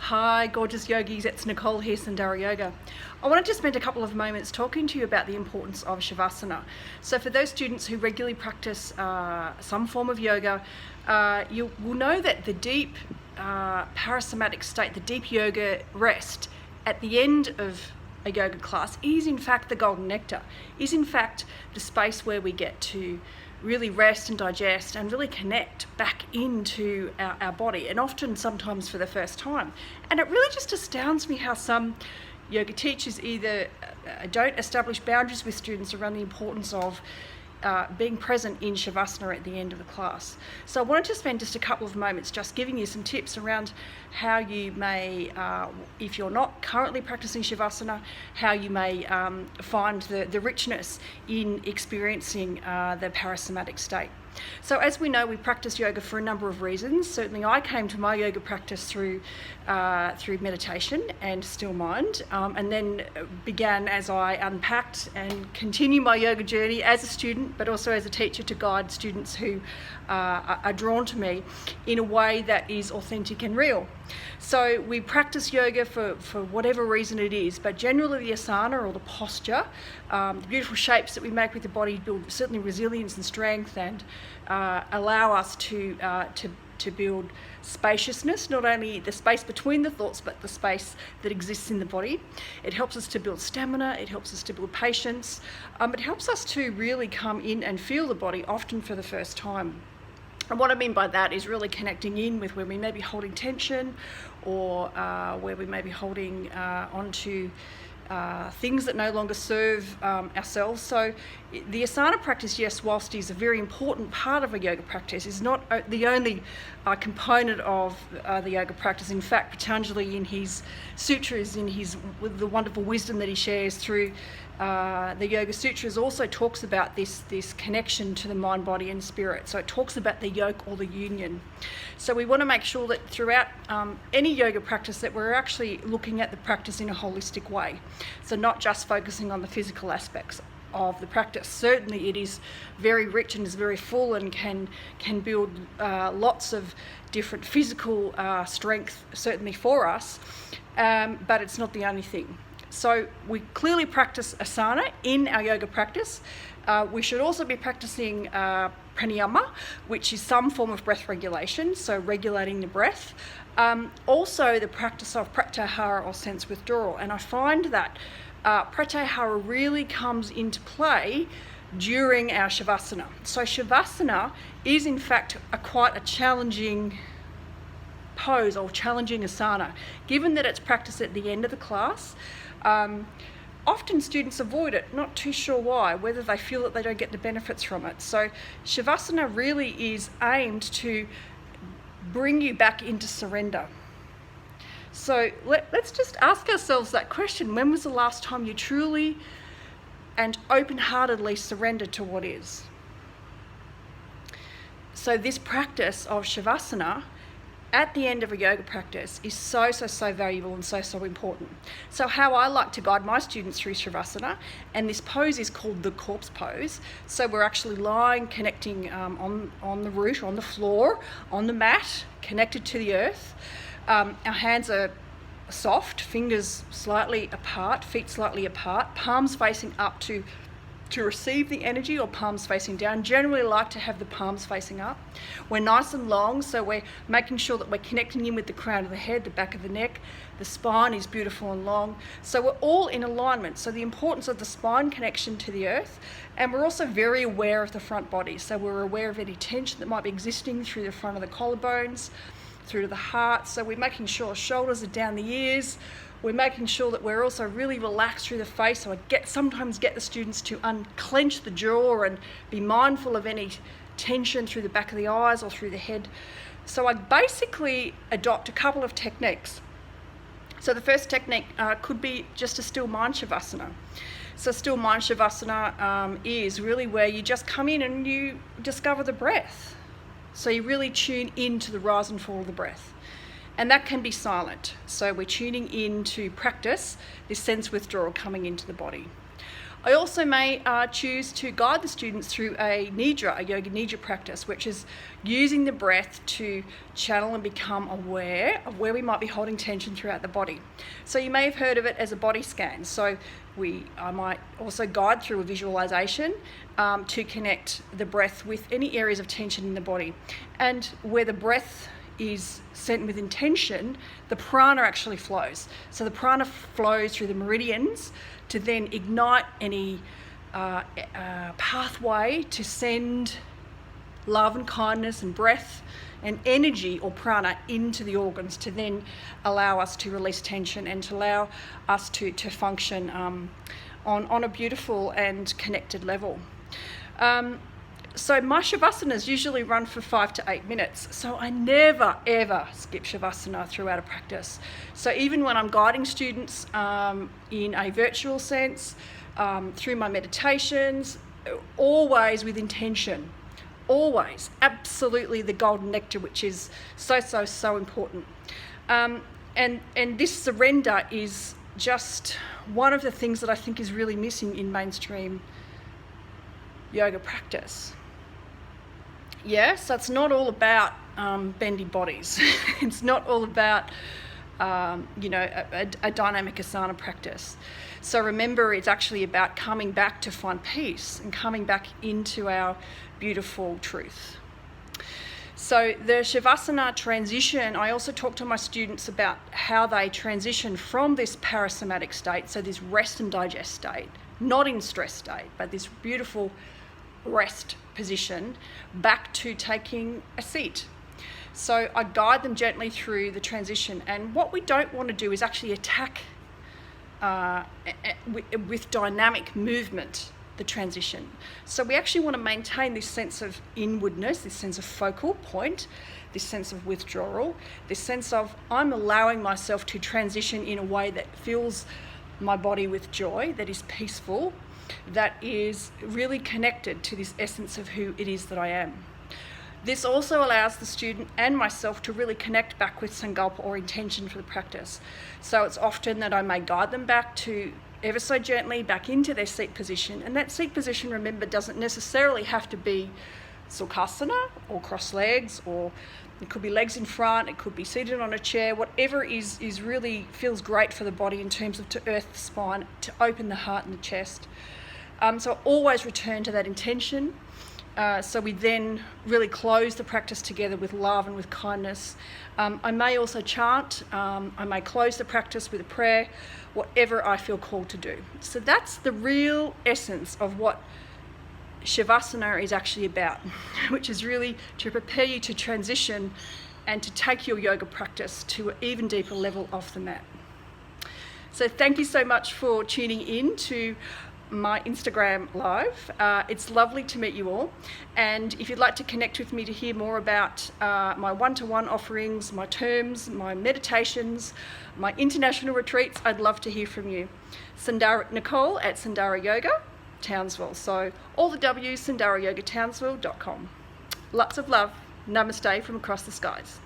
Hi, gorgeous yogis, it's Nicole here, Sundara Yoga. I wanted to spend a couple of moments talking to you about the importance of Shavasana. So for those students who regularly practice some form of yoga, you will know that the deep parasympathetic state, the deep yoga rest at the end of a yoga class is in fact the golden nectar, is in fact the space where we get to really rest and digest and really connect back into our body, and often sometimes for the first time. And it really just astounds me how some yoga teachers either don't establish boundaries with students around the importance of being present in Shavasana at the end of the class. So I wanted to spend just a couple of moments just giving you some tips around how you may, if you're not currently practicing Shavasana, how you may find the richness in experiencing the parasympathetic state. So as we know, we practice yoga for a number of reasons. Certainly I came to my yoga practice through meditation and still mind, and then began as I unpacked and continue my yoga journey as a student, but also as a teacher to guide students who are drawn to me in a way that is authentic and real. So we practice yoga for whatever reason it is, but generally the asana or the posture, the beautiful shapes that we make with the body build certainly resilience and strength, and allow us to build spaciousness, not only the space between the thoughts, but the space that exists in the body. It helps us to build stamina, it helps us to build patience, it helps us to really come in and feel the body, often for the first time. And what I mean by that is really connecting in with where we may be holding tension, or where we may be holding onto things that no longer serve ourselves. So the asana practice, yes, whilst is a very important part of a yoga practice, is not the only component of the yoga practice. In fact, Patanjali in his sutras, the wonderful wisdom that he shares through the Yoga Sutras, also talks about this connection to the mind, body and spirit. So it talks about the yoke or the union. So we want to make sure that throughout any yoga practice that we're actually looking at the practice in a holistic way. So not just focusing on the physical aspects of the practice. Certainly it is very rich and is very full and can build lots of different physical strength, certainly for us, but it's not the only thing. So we clearly practice asana in our yoga practice. We should also be practicing Pranayama, which is some form of breath regulation, so regulating the breath. Also the practice of pratyahara or sense withdrawal. And I find that pratyahara really comes into play during our Shavasana. So Shavasana is in fact quite a challenging pose or challenging asana, given that it's practiced at the end of the class. Often students avoid it, not too sure why, whether they feel that they don't get the benefits from it. So Shavasana really is aimed to bring you back into surrender. So let's just ask ourselves that question. When was the last time you truly and open-heartedly surrendered to what is? So this practice of Shavasana at the end of a yoga practice is so valuable and so important. So how I like to guide my students through Shavasana, and this pose is called the corpse pose. So we're actually lying, connecting on the root, on the floor, on the mat, connected to the earth. Our hands are soft, fingers slightly apart, feet slightly apart, palms facing up to receive the energy, or palms facing down. Generally like to have the palms facing up. We're nice and long, so we're making sure that we're connecting in with the crown of the head, the back of the neck. The spine is beautiful and long. So we're all in alignment. So the importance of the spine connection to the earth, and we're also very aware of the front body. So we're aware of any tension that might be existing through the front of the collarbones, through to the heart. So we're making sure shoulders are down the ears. We're making sure that we're also really relaxed through the face. So I sometimes get the students to unclench the jaw and be mindful of any tension through the back of the eyes or through the head. So I basically adopt a couple of techniques. So the first technique could be just a still mind Shavasana. So still mind Shavasana is really where you just come in and you discover the breath. So you really tune into the rise and fall of the breath. And that can be silent. So we're tuning in to practice this sense withdrawal coming into the body. I also may choose to guide the students through a nidra, a yoga nidra practice, which is using the breath to channel and become aware of where we might be holding tension throughout the body. So you may have heard of it as a body scan. So I might also guide through a visualization to connect the breath with any areas of tension in the body. And where the breath is sent with intention, the prana actually flows. So the prana flows through the meridians to then ignite any pathway to send love and kindness and breath and energy or prana into the organs to then allow us to release tension and to allow us to function on a beautiful and connected level. So my Shavasanas usually run for 5 to 8 minutes. So I never, ever skip Shavasana throughout a practice. So even when I'm guiding students in a virtual sense, through my meditations, always with intention. Always. Absolutely the golden nectar, which is so important. And this surrender is just one of the things that I think is really missing in mainstream yoga practice. Yeah, so it's not all about bendy bodies. It's not all about, a dynamic asana practice. So remember, it's actually about coming back to find peace and coming back into our beautiful truth. So the Shavasana transition, I also talk to my students about how they transition from this parasomatic state, so this rest and digest state, not in stress state, but this beautiful rest position, back to taking a seat. So I guide them gently through the transition, and what we don't want to do is actually attack with dynamic movement the transition. So we actually want to maintain this sense of inwardness, this sense of focal point, this sense of withdrawal, this sense of I'm allowing myself to transition in a way that fills my body with joy, that is peaceful, that is really connected to this essence of who it is that I am. This also allows the student and myself to really connect back with sankalpa or intention for the practice. So it's often that I may guide them back to ever so gently back into their seat position. And that seat position, remember, doesn't necessarily have to be sukhasana or cross legs, or it could be legs in front, it could be seated on a chair, whatever is really feels great for the body in terms of to earth the spine, to open the heart and the chest. So always return to that intention. So we then really close the practice together with love and with kindness. I may also chant, I may close the practice with a prayer, whatever I feel called to do. So that's the real essence of what Shavasana is actually about, which is really to prepare you to transition and to take your yoga practice to an even deeper level off the mat. So thank you so much for tuning in to my Instagram live. It's lovely to meet you all, and if you'd like to connect with me to hear more about my one-to-one offerings, my terms, my meditations, my international retreats, I'd love to hear from you. Nicole at Sandara Yoga Townsville. So all the W's, sandarayogatownsville.com. Lots of love. Namaste from across the skies.